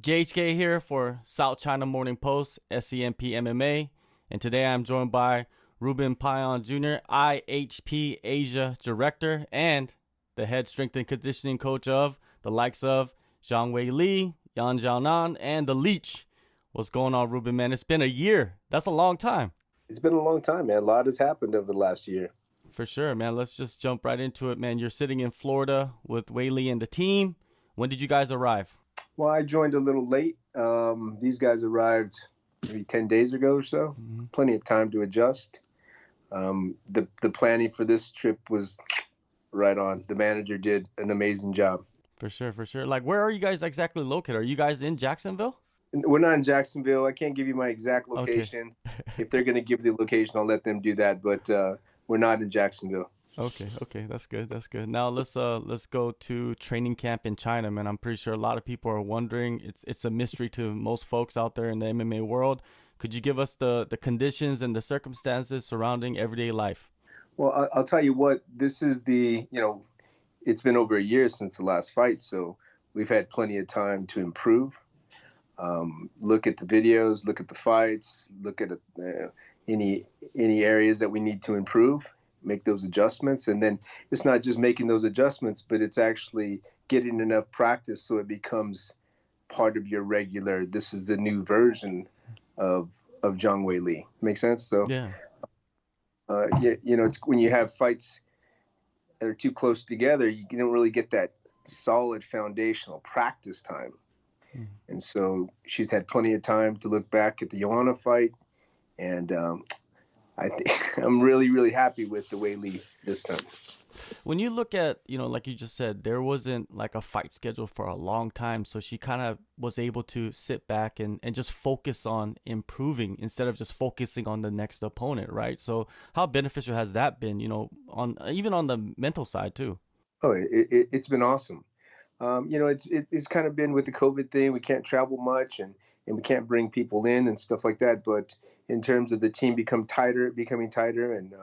JHK here for South China Morning Post, SCMP MMA, and today I'm joined by Ruben Payan Jr., IHP Asia Director, and the head strength and conditioning coach of the likes of Zhang Weili, Jon Jones, and the Leech. What's going on, Ruben, man? It's been a year. That's a long time. It's been a long time, man. A lot has happened over the last year. For sure, man. Let's just jump right into it, man. You're sitting in Florida with Weili and the team. When did you guys arrive? Well, I joined a little late. These guys arrived maybe 10 days ago or so. Mm-hmm. Plenty of time to adjust. The planning for this trip was right on. The manager did an amazing job. For sure. Like, where are you guys exactly located? Are you guys in Jacksonville? We're not in Jacksonville. I can't give you my exact location. Okay. If they're going to give the location, I'll let them do that. But we're not in Jacksonville. Okay. That's good. Now let's go to training camp in China, man. I'm pretty sure a lot of people are wondering. It's a mystery to most folks out there in the MMA world. Could you give us the conditions and the circumstances surrounding everyday life? Well, I'll tell you what. This is it's been over a year since the last fight, so we've had plenty of time to improve. Look at the videos, look at the fights, look at any areas that we need to improve, make those adjustments. And then it's not just making those adjustments, but it's actually getting enough practice so it becomes part of your regular, this is the new version of Zhang Weili. Make sense? So yeah. It's when you have fights that are too close together, you don't really get that solid foundational practice time. And so she's had plenty of time to look back at the Joanna fight. And I think I'm really, really happy with the Weili this time. When you look at, like you just said, there wasn't like a fight schedule for a long time. So she kind of was able to sit back and just focus on improving instead of just focusing on the next opponent, right? So how beneficial has that been, even on the mental side too? Oh, it's been awesome. It's kind of been with the COVID thing. We can't travel much and we can't bring people in and stuff like that. But in terms of the team becoming tighter and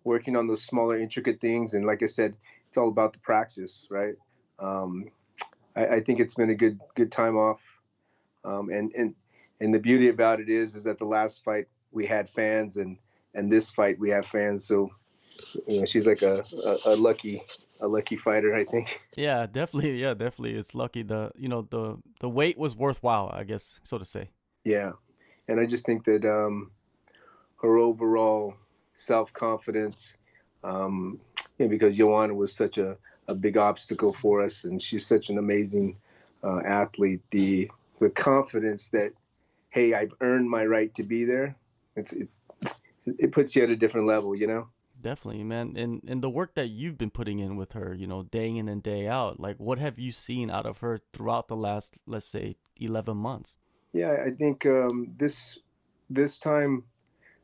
working on those smaller, intricate things. And like I said, it's all about the practice, right? I think it's been a good time off. And the beauty about it is that the last fight we had fans and this fight we have fans. So, she's like a lucky fighter, I think. Yeah, definitely. It's lucky. The wait was worthwhile, I guess, so to say. Yeah. And I just think that her overall self-confidence, because Joanna was such a big obstacle for us, and she's such an amazing athlete, the confidence that, hey, I've earned my right to be there, it puts you at a different level, Definitely, man. And the work that you've been putting in with her, day in and day out, like what have you seen out of her throughout the last, let's say, 11 months? Yeah, I think this time,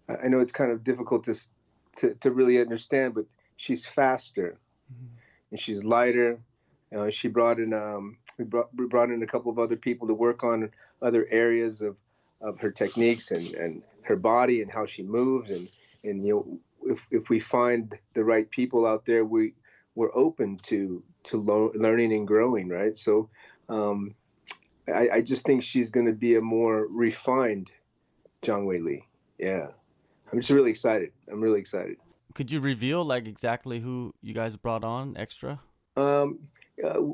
I know it's kind of difficult to really understand, but she's faster and she's lighter. She brought in we brought in a couple of other people to work on other areas of her techniques and her body and how she moves and if we find the right people out there, we're open to learning and growing, right? So I just think she's going to be a more refined Zhang Weili. Yeah, I'm just really excited. Could you reveal like exactly who you guys brought on extra?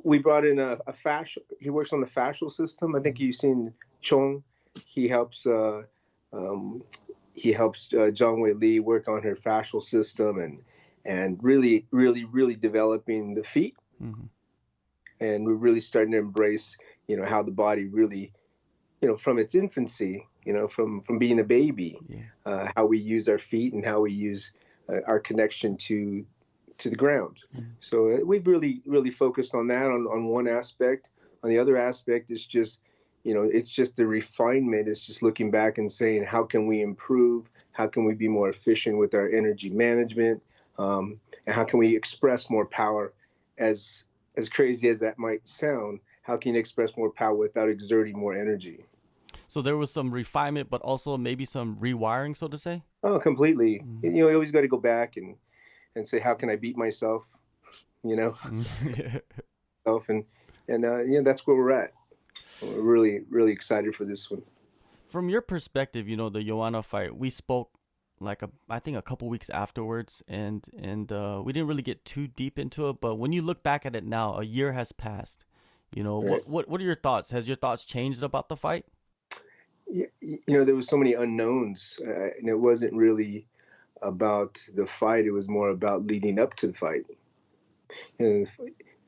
We brought in a fascial. He works on the fascial system. I think you've seen Chong. He helps. Zhang Weili work on her fascial system and really, really, really developing the feet. Mm-hmm. And we're really starting to embrace, how the body really, from its infancy, from being a baby, how we use our feet and how we use our connection to the ground. Mm-hmm. So we've really, really focused on that on one aspect. On the other aspect is just, it's just the refinement. It's just looking back and saying, how can we improve? How can we be more efficient with our energy management? And how can we express more power? As crazy as that might sound, how can you express more power without exerting more energy? So there was some refinement, but also maybe some rewiring, so to say? Oh, completely. Mm-hmm. You always got to go back and say, how can I beat myself? And that's where we're at. We're really, really excited for this one. From your perspective, you know, the Joanna fight, we spoke I think a couple weeks afterwards, and we didn't really get too deep into it. But when you look back at it now, a year has passed. You know, Right. what are your thoughts? Has your thoughts changed about the fight? You know, there was so many unknowns, and it wasn't really about the fight. It was more about leading up to the fight. You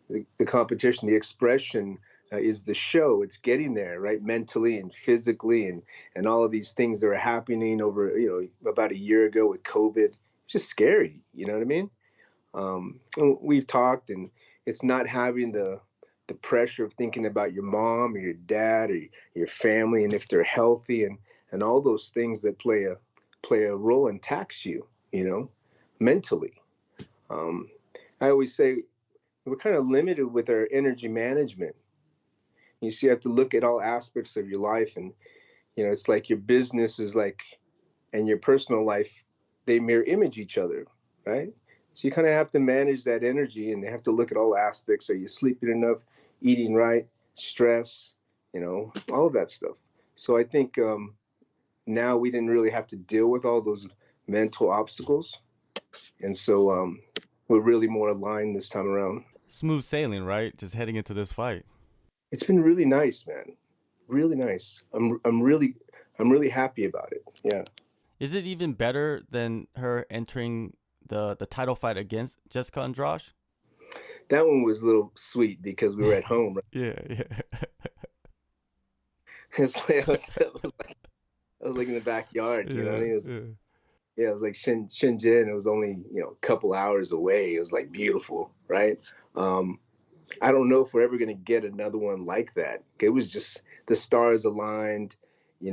know, the competition, the expression is the show. It's getting there, right? Mentally and physically, and all of these things that are happening over, about a year ago with COVID. It's just scary. You know what I mean? We've talked, and it's not having the pressure of thinking about your mom or your dad or your family, and if they're healthy, and all those things that play a role and tax you, mentally. I always say we're kind of limited with our energy management. You see, you have to look at all aspects of your life, and it's like your business is like, and your personal life, they mirror image each other, right? So you kind of have to manage that energy, and they have to look at all aspects. Are you sleeping enough, eating right, stress, all of that stuff. So I think now we didn't really have to deal with all those mental obstacles, and so we're really more aligned this time around. Smooth sailing, right? Just heading into this fight. It's been really nice, man. Really nice. I'm really happy about it. Yeah. Is it even better than her entering the title fight against Jessica Andrade? That one was a little sweet because we were at home. Right? Yeah. It's like, I was like in the backyard, Yeah, it was, it was like Shenzhen. It was only, a couple hours away. It was like beautiful, right? I don't know if we're ever going to get another one like that. It was just the stars aligned, Li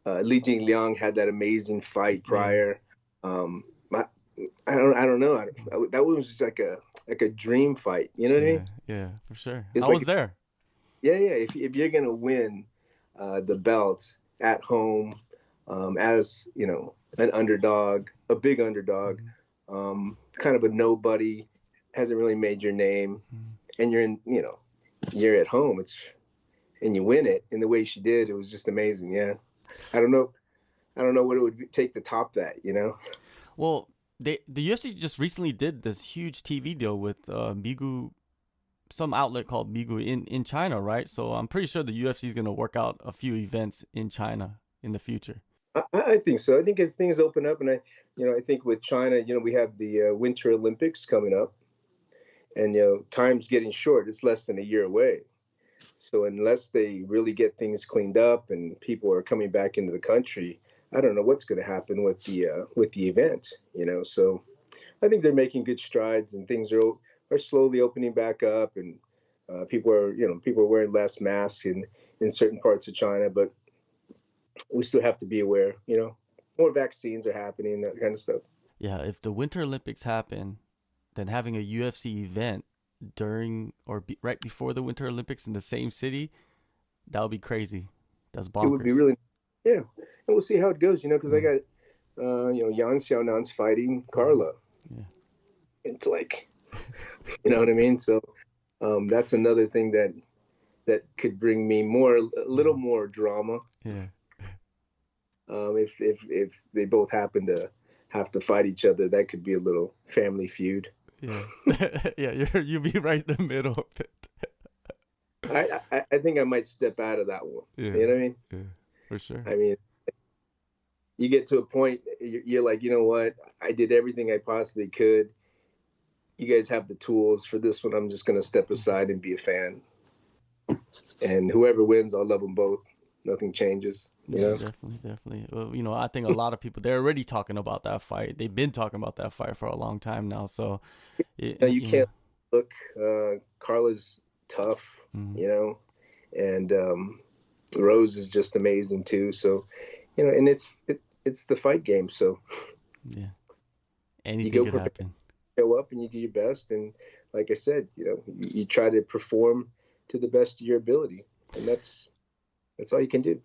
Jingliang had that amazing fight prior. I don't know. That was just like a dream fight. You know what I mean? Yeah, for sure. It's I was there. Yeah. If you're gonna win the belt at home, as an underdog, a big underdog, kind of a nobody, hasn't really made your name, and you're at home. And you win it in the way she did. It was just amazing. Yeah. I don't know what it would take to top that. Well, the UFC just recently did this huge TV deal with Migu, some outlet called Migu in China, right? So I'm pretty sure the UFC is going to work out a few events in China in the future. I think so. I think as things open up, and I think with China, we have the Winter Olympics coming up, and time's getting short. It's less than a year away. So unless they really get things cleaned up and people are coming back into the country, I don't know what's going to happen with the event. So I think they're making good strides, and things are slowly opening back up, and people are wearing less masks in certain parts of China, but we still have to be aware. More vaccines are happening, that kind of stuff. Yeah, if the Winter Olympics happen, then having a UFC event during or right before the Winter Olympics in the same city, that would be crazy. That's bonkers. It would be really, yeah. And we'll see how it goes, because I got, Yan Xiaonan's fighting Carla. Yeah. It's like, you know what I mean? So that's another thing that could bring me a little more drama. Yeah. If they both happen to have to fight each other, that could be a little family feud. Yeah. Yeah, you'll be right in the middle of it. I think I might step out of that one. Yeah. You know what I mean? Yeah, for sure. I mean, you get to a point, you're like, you know what? I did everything I possibly could. You guys have the tools for this one. I'm just going to step aside and be a fan. And whoever wins, I'll love them both. Nothing changes. Definitely. Well, I think a lot of people, they're already talking about that fight. They've been talking about that fight for a long time now. So you can't look. Carla's tough, and Rose is just amazing too. So, and it's the fight game. So yeah, anything could happen. Show up and you do your best, and like I said, you try to perform to the best of your ability, and that's all you can do.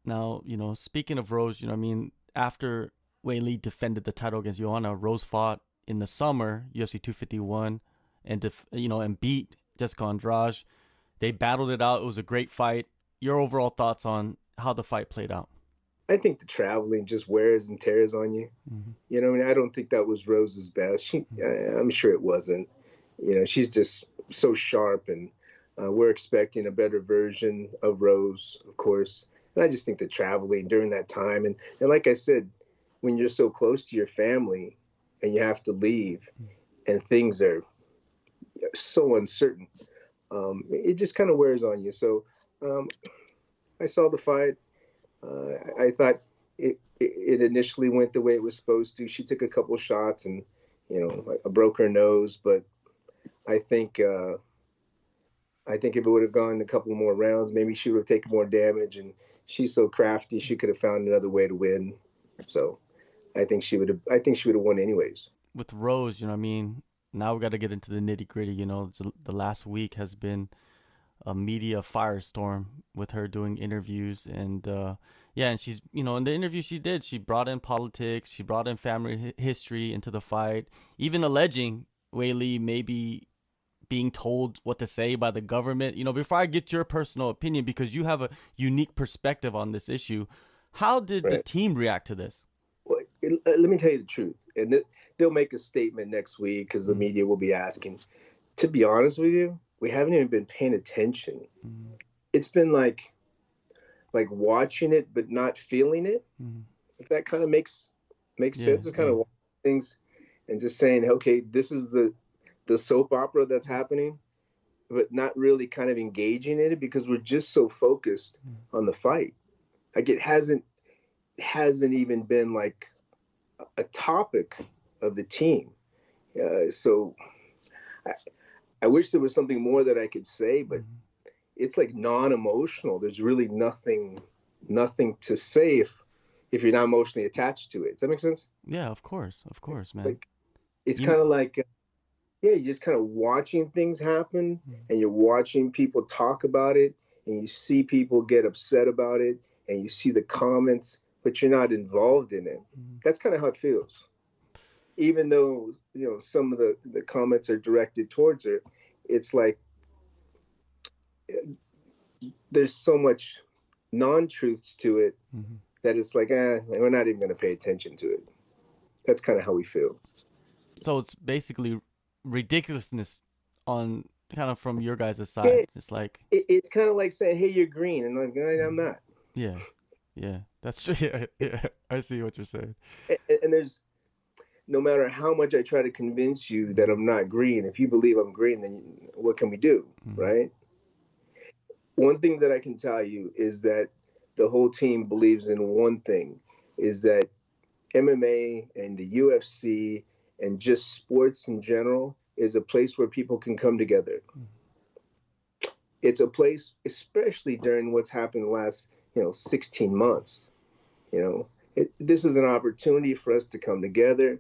Now, speaking of Rose, after Weili defended the title against Joanna, Rose fought in the summer, UFC 251, and beat Jessica Andrade. They battled it out. It was a great fight. your overall thoughts on how the fight played out? I think the traveling just wears and tears on you. Mm-hmm. You know, I mean, I don't think that was Rose's best. I'm sure it wasn't. You know, she's just so sharp, and we're expecting a better version of Rose, of course. And I just think the traveling during that time, and like I said, when you're so close to your family and you have to leave, and things are so uncertain, it just kind of wears on you. So I saw the fight. I thought it initially went the way it was supposed to. She took a couple shots, and I broke her nose. But I think if it would have gone a couple more rounds, maybe she would have taken more damage. And she's so crafty, she could have found another way to win. So I think she would have won anyways. With Rose, I mean, now we got to get into the nitty gritty. The last week has been a media firestorm with her doing interviews, and and she's in the interview she brought in politics, she brought in family history into the fight, even alleging Weili maybe being told what to say by the government. Before I get your personal opinion, because you have a unique perspective on this issue, how did the team react to this? Well, let me tell you the truth, and they'll make a statement next week because the media will be asking. To be honest with you, we haven't even been paying attention. Mm-hmm. It's been like watching it but not feeling it. Mm-hmm. If that kind of makes sense, it's kind of watching things and just saying, okay, this is the soap opera that's happening, but not really kind of engaging in it because we're just so focused on the fight. Like it hasn't even been like a topic of the team. So I wish there was something more that I could say, but it's like non-emotional. There's really nothing to say if you're not emotionally attached to it. Does that make sense? Yeah, of course, man. Like it's kind of like, you're just kind of watching things happen, and you're watching people talk about it, and you see people get upset about it, and you see the comments, but you're not involved in it. That's kind of how it feels. Even though, some of the comments are directed towards her, it's like there's so much non-truths to it that it's like, we're not even going to pay attention to it. That's kind of how we feel. So it's basically ridiculousness on kind of from your guys' side. Yeah, just like it's kind of like saying, hey, you're green, and like, I'm not. Yeah, that's true. Yeah, I see what you're saying. And there's, no matter how much I try to convince you that I'm not green, if you believe I'm green, then what can we do, right? One thing that I can tell you is that the whole team believes in one thing, is that MMA and the UFC and just sports in general is a place where people can come together. It's a place, especially during what's happened the last, 16 months. This is an opportunity for us to come together,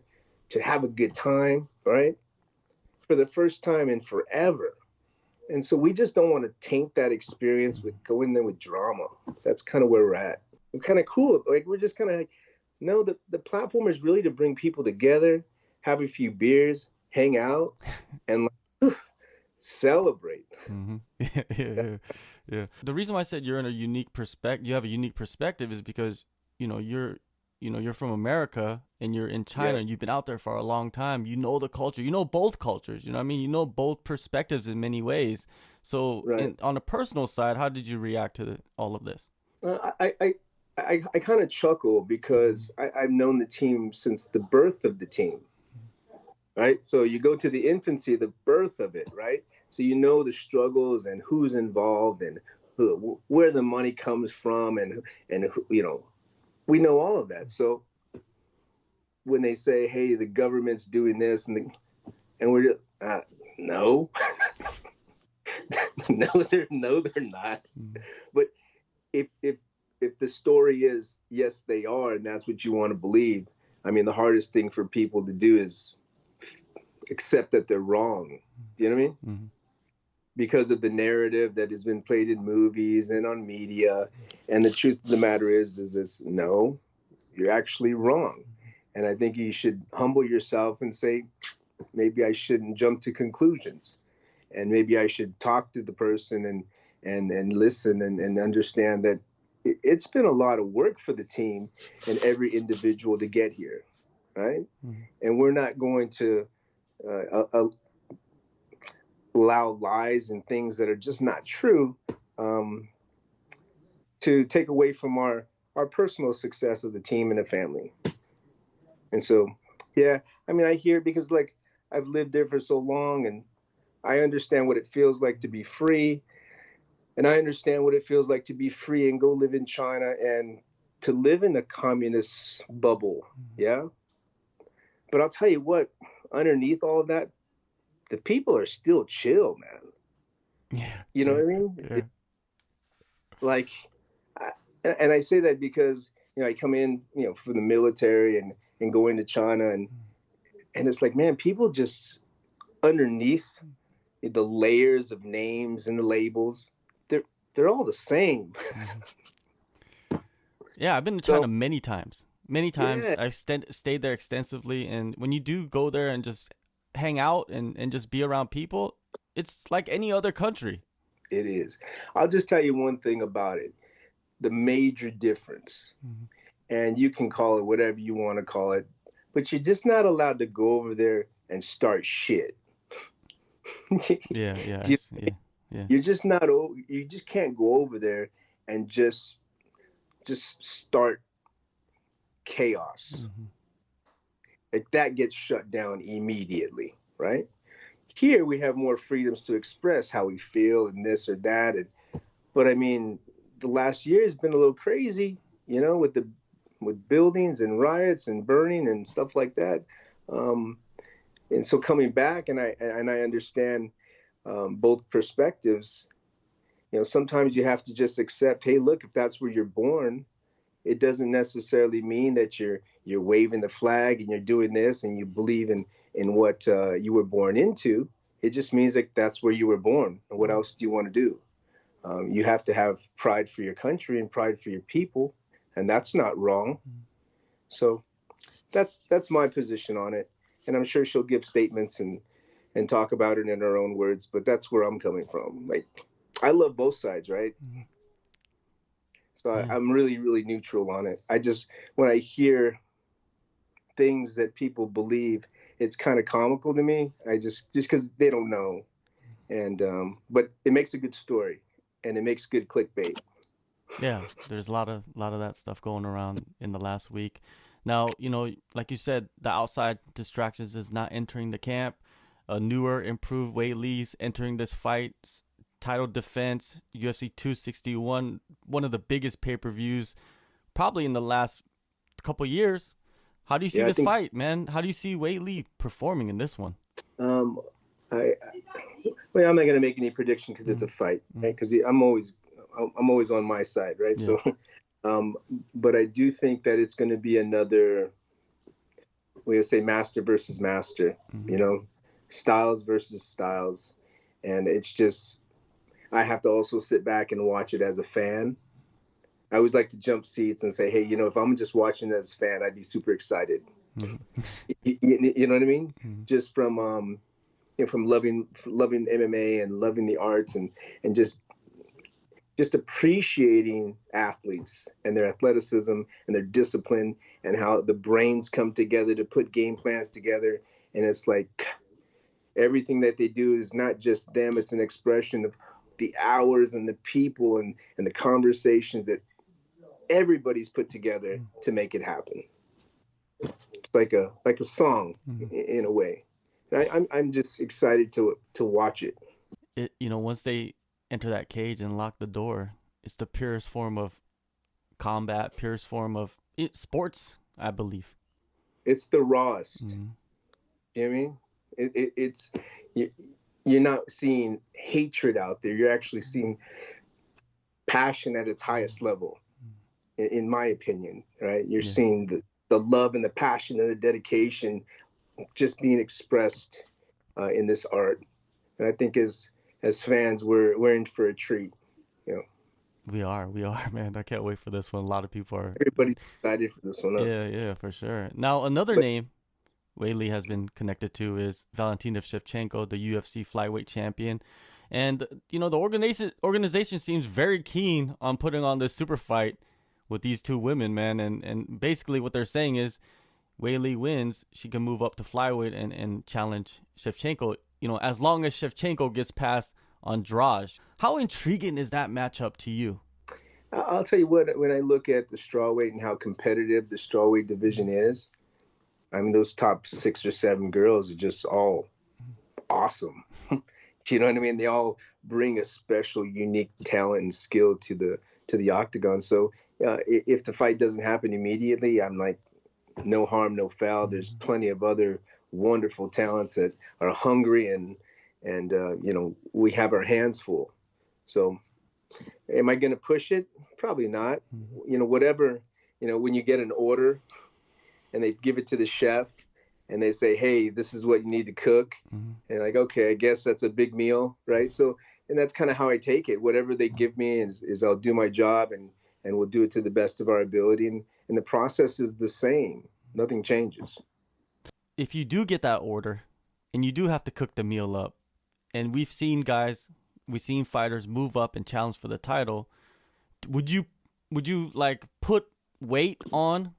to have a good time, right? For the first time in forever. And so we just don't want to taint that experience with going there with drama. That's kind of where we're at. We're kind of cool. Like, we're just kind of like, no, the platform is really to bring people together, have a few beers, hang out, and celebrate. Yeah. The reason why I said you're in a unique perspective, you have a unique perspective, is because, you're from America and you're in China and you've been out there for a long time. You know the culture. You know both cultures. You know what I mean? You know both perspectives in many ways. So on a personal side, how did you react to all of this? I kind of chuckle because I've known the team since the birth of the team, right? So you go to the infancy, the birth of it, right? So you know the struggles and who's involved and where the money comes from and we know all of that. So when they say, hey, the government's doing this and we're just, no. they're not. But if the story is, yes, they are, and that's what you want to believe, I mean, the hardest thing for people to do is accept that they're wrong. Do you know what I mean? Because of the narrative that has been played in movies and on media. And the truth of the matter is this, no, you're actually wrong. And I think you should humble yourself and say, maybe I shouldn't jump to conclusions. And maybe I should talk to the person and listen and understand that it's been a lot of work for the team and every individual to get here, right? Mm-hmm. And we're not going to allow lies and things that are just not true to take away from our personal success as a team and a family. And so, yeah, I mean, I hear, because like I've lived there for so long, and I understand what it feels like to be free. And I understand what it feels like to be free and go live in China and to live in a communist bubble. Yeah. But I'll tell you what, underneath all of that, the people are still chill, man. Yeah. You know what I mean? Yeah. And I say that because, I come in, from the military and go into China, and it's like, man, people just underneath the layers of names and the labels, they're all the same. Yeah, I've been to China many times. Yeah. I've stayed there extensively, and when you do go there and just hang out and just be around people, it's like any other country. It is. I'll just tell you one thing about it. The major difference, and you can call it whatever you want to call it, but you're just not allowed to go over there and start shit. Yeah. You're just not. You just can't go over there and just start chaos. Like, that gets shut down immediately, right? Here we have more freedoms to express how we feel and this or that, but I mean, the last year has been a little crazy, with buildings and riots and burning and stuff like that. And so coming back, and I understand both perspectives. Sometimes you have to just accept, hey, look, if that's where you're born, it doesn't necessarily mean that you're waving the flag and you're doing this and you believe in what you were born into. It just means that that's where you were born. And what else do you want to do? You have to have pride for your country and pride for your people, and that's not wrong. So that's my position on it. And I'm sure she'll give statements and talk about it in her own words, but that's where I'm coming from. Like, I love both sides, right? So I'm really, really neutral on it. When I hear things that people believe, it's kind of comical to me. Just because they don't know. And, but it makes a good story, and it makes good clickbait. Yeah, there's a lot of that stuff going around in the last week. Now, like you said, the outside distractions is not entering the camp. A newer, improved Weili's entering this fight. Title defense, UFC 261, one of the biggest pay-per-views probably in the last couple years. How do you see this fight, man? How do you see Weili performing in this one? I'm not going to make any prediction because it's a fight, right? Because I'm always on my side, right? Yeah. So, but I do think that it's going to be another, we would say, master versus master, styles versus styles. And it's just, I have to also sit back and watch it as a fan. I always like to jump seats and say, hey, if I'm just watching as a fan, I'd be super excited. You know what I mean? Just from loving MMA and loving the arts and just appreciating athletes and their athleticism and their discipline and how the brains come together to put game plans together. And it's like everything that they do is not just them. It's an expression of the hours and the people and the conversations that everybody's put together to make it happen. It's like a song in a way. And I'm just excited to watch it. Once they enter that cage and lock the door, it's the purest form of combat, purest form of sports, I believe. It's the rawest. You know what I mean? It's you're not seeing hatred out there. You're actually seeing passion at its highest level, in my opinion, right? You're seeing the love and the passion and the dedication just being expressed in this art. And I think as fans, we're in for a treat. We are, man. I can't wait for this one. A lot of people are. Everybody's excited for this one. Huh? Yeah, for sure. Now, another name Weili has been connected to is Valentina Shevchenko, the UFC flyweight champion. And the organization seems very keen on putting on this super fight with these two women, man. And basically what they're saying is, Weili wins, she can move up to flyweight and challenge Shevchenko. As long as Shevchenko gets past Andrade. How intriguing is that matchup to you? I'll tell you what, when I look at the strawweight and how competitive the strawweight division is, I mean, those top 6 or 7 girls are just all awesome. You know what I mean? They all bring a special, unique talent and skill to the octagon. So if the fight doesn't happen immediately, I'm like, no harm, no foul. There's plenty of other wonderful talents that are hungry and we have our hands full. So am I going to push it? Probably not. Whatever, when you get an order and they give it to the chef and they say, hey, this is what you need to cook. And like, okay, I guess that's a big meal, right? So, and that's kind of how I take it. Whatever they give me is I'll do my job and we'll do it to the best of our ability. And the process is the same. Nothing changes. If you do get that order and you do have to cook the meal up, and we've seen fighters move up and challenge for the title, would you like put weight on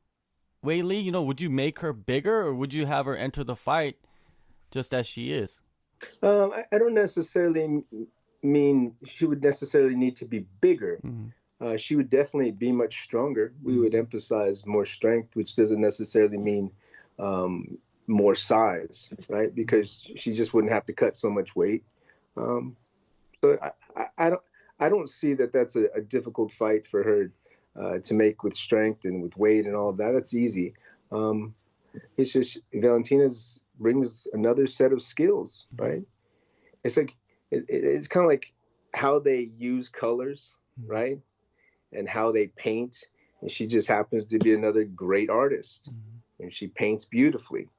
Weili? Would you make her bigger, or would you have her enter the fight just as she is? I don't necessarily mean she would necessarily need to be bigger. She would definitely be much stronger. We would emphasize more strength, which doesn't necessarily mean more size, right? Because she just wouldn't have to cut so much weight. So I don't see that that's a difficult fight for her to make with strength and with weight and all of that. That's easy. It's just Valentina's brings another set of skills, right? It's like it's kind of like how they use colors, right? And how they paint. And she just happens to be another great artist. And she paints beautifully.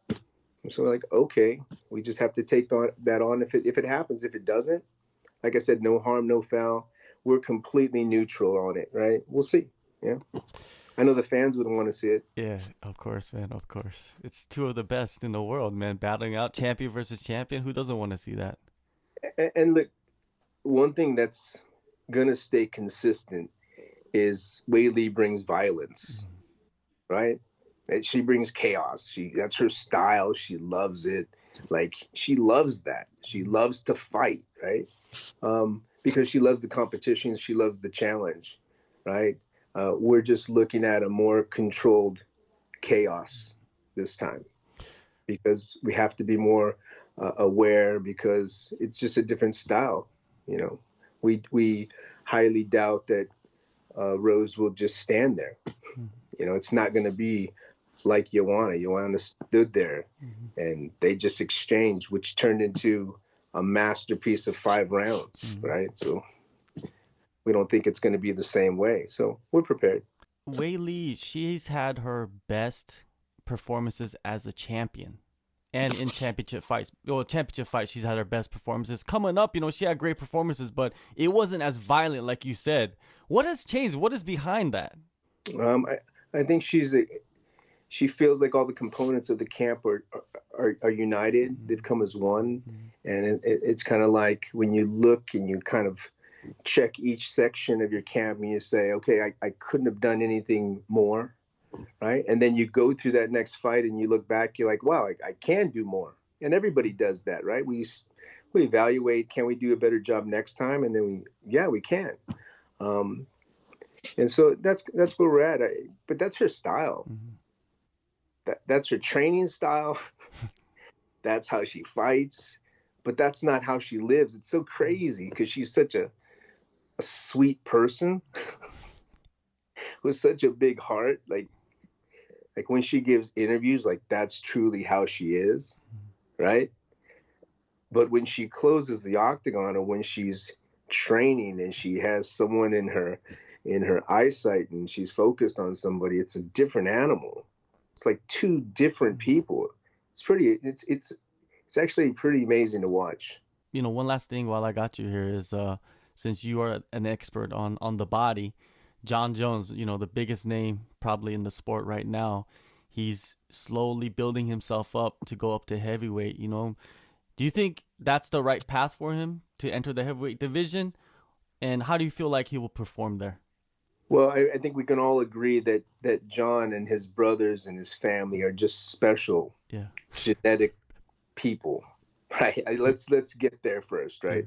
And so we're like, okay, we just have to take that on if it happens. If it doesn't, like I said, no harm, no foul. We're completely neutral on it, right? We'll see. Yeah. I know the fans would want to see it. Yeah, of course, man, of course. It's two of the best in the world, man, battling out champion versus champion. Who doesn't want to see that? And look, one thing that's going to stay consistent is Weili brings violence, right? And she brings chaos. That's her style. She loves it. Like, she loves that. She loves to fight, right? Because she loves the competition. She loves the challenge, right? We're just looking at a more controlled chaos this time because we have to be more aware because it's just a different style. We highly doubt that Rose will just stand there. It's not going to be like Joanna. Joanna stood there and they just exchanged, which turned into a masterpiece of 5 rounds, right? So we don't think it's going to be the same way. So we're prepared. Weili, she's had her best performances as a champion and in championship fights. She's had her best performances. Coming up, she had great performances, but it wasn't as violent like you said. What has changed? What is behind that? I think she feels like all the components of the camp are united. They've come as one. And it's kind of like when you look and you kind of check each section of your camp and you say, okay, I couldn't have done anything more, right? And then you go through that next fight and you look back, you're like, wow, I can do more. And everybody does that, right? We evaluate, can we do a better job next time? And then we can. And so that's where we're at. But that's her style. That's her training style. That's how she fights. But that's not how she lives. It's so crazy because she's such a sweet person with such a big heart. Like when she gives interviews, like that's truly how she is, right? But when she closes the octagon or when she's training and she has someone in her eyesight and she's focused on somebody, it's a different animal. It's like 2 different people. It's actually pretty amazing to watch. One last thing while I got you here is since you are an expert on the body, Jon Jones, the biggest name probably in the sport right now, he's slowly building himself up to go up to heavyweight. Do you think that's the right path for him to enter the heavyweight division? And how do you feel like he will perform there? Well, I think we can all agree that Jon and his brothers and his family are just special, genetic people, right? Let's get there first, right?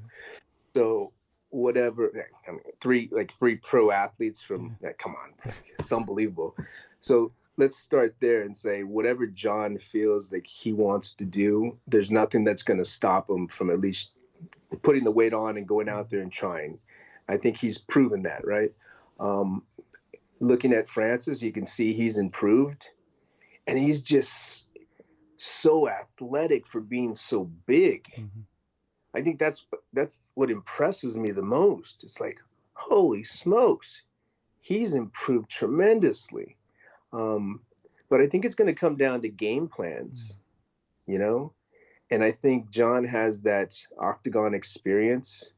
So whatever, I mean, three pro athletes from that. Come on, it's unbelievable. So let's start there and say whatever Jon feels like he wants to do, there's nothing that's going to stop him from at least putting the weight on and going out there and trying. I think he's proven that, right? Looking at Francis, you can see he's improved, and he's just so athletic for being so big. I think that's what impresses me the most. It's like, holy smokes, he's improved tremendously. But I think it's going to come down to game plans, you know? And I think Jon has that octagon experience,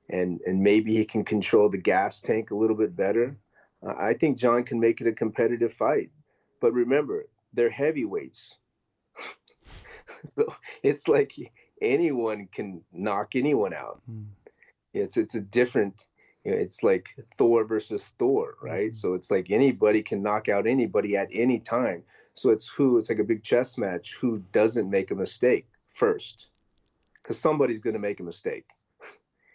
and maybe he can control the gas tank a little bit better. I think Jon can make it a competitive fight. But remember, they're heavyweights. So it's like anyone can knock anyone out. It's a different, it's like Thor versus Thor, right? So it's like anybody can knock out anybody at any time. So it's like a big chess match. Who doesn't make a mistake first? Because somebody's going to make a mistake.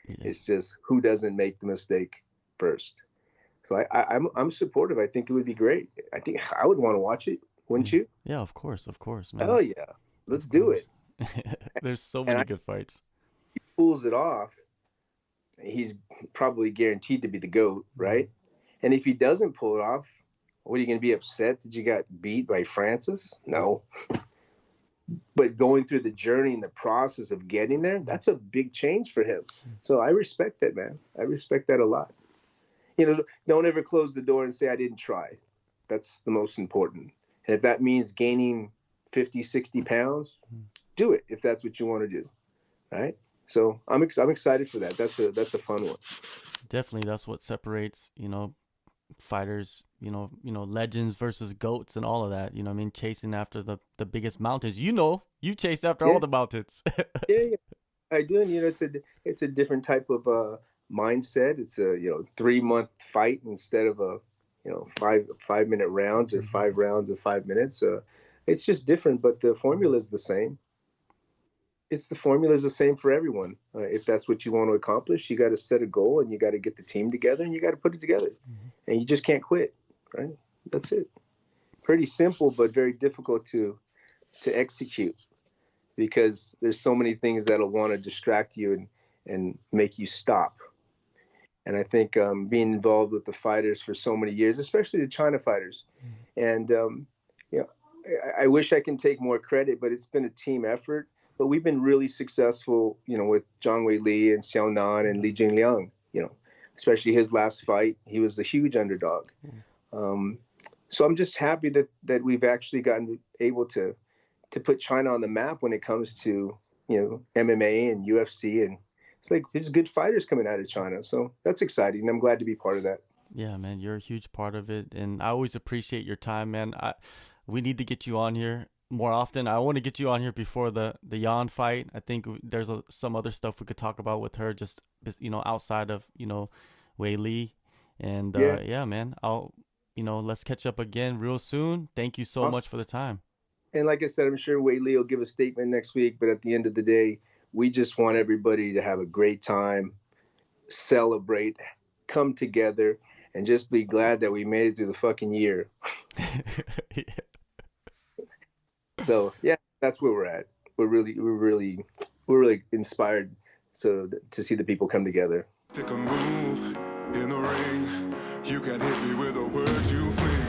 It's just who doesn't make the mistake first. So I'm supportive. I think it would be great. I think I would want to watch it, wouldn't you? Yeah, of course, man. Hell yeah, let's do it. There's so many good fights. He pulls it off, he's probably guaranteed to be the GOAT, right? And if he doesn't pull it off, what, are you going to be upset that you got beat by Francis? No. But going through the journey and the process of getting there, that's a big change for him. So I respect that, man. I respect that a lot. You know, don't ever close the door and say, I didn't try. That's the most important. And if that means gaining 50, 60 pounds, do it if that's what you want to do, right? So I'm excited for that. That's a fun one. Definitely, that's what separates, fighters, legends versus GOATs and all of that. You know what I mean? Chasing after the biggest mountains. You chase after all the mountains. yeah, I do. And it's a different type of mindset. It's a 3-month fight instead of a 5-minute rounds or 5 rounds of 5 minutes. It's just different, but the formula is the same. The formula is the same for everyone. If that's what you want to accomplish, you got to set a goal and you got to get the team together and you got to put it together. And you just can't quit, right? That's it. Pretty simple, but very difficult to execute because there's so many things that'll want to distract you and make you stop. And I think being involved with the fighters for so many years, especially the China fighters, and I wish I can take more credit, but it's been a team effort. But we've been really successful, with Zhang Weili and Xiaonan and Li Jingliang, especially his last fight. He was a huge underdog. So I'm just happy that we've actually gotten able to put China on the map when it comes to, MMA and UFC. And it's like there's good fighters coming out of China. So that's exciting. I'm glad to be part of that. Yeah, man, you're a huge part of it. And I always appreciate your time, man. We need to get you on here more often. I want to get you on here before the Hyon fight. I think there's some other stuff we could talk about with her, just outside of Weili. And yeah, man, I'll let's catch up again real soon. Thank you so much for the time. And like I said, I'm sure Weili will give a statement next week. But at the end of the day, we just want everybody to have a great time, celebrate, come together, and just be glad that we made it through the fucking year. Yeah. So yeah, that's where we're at. We're really inspired to see the people come together. Take a move in the ring. You can hit me with the words you feel.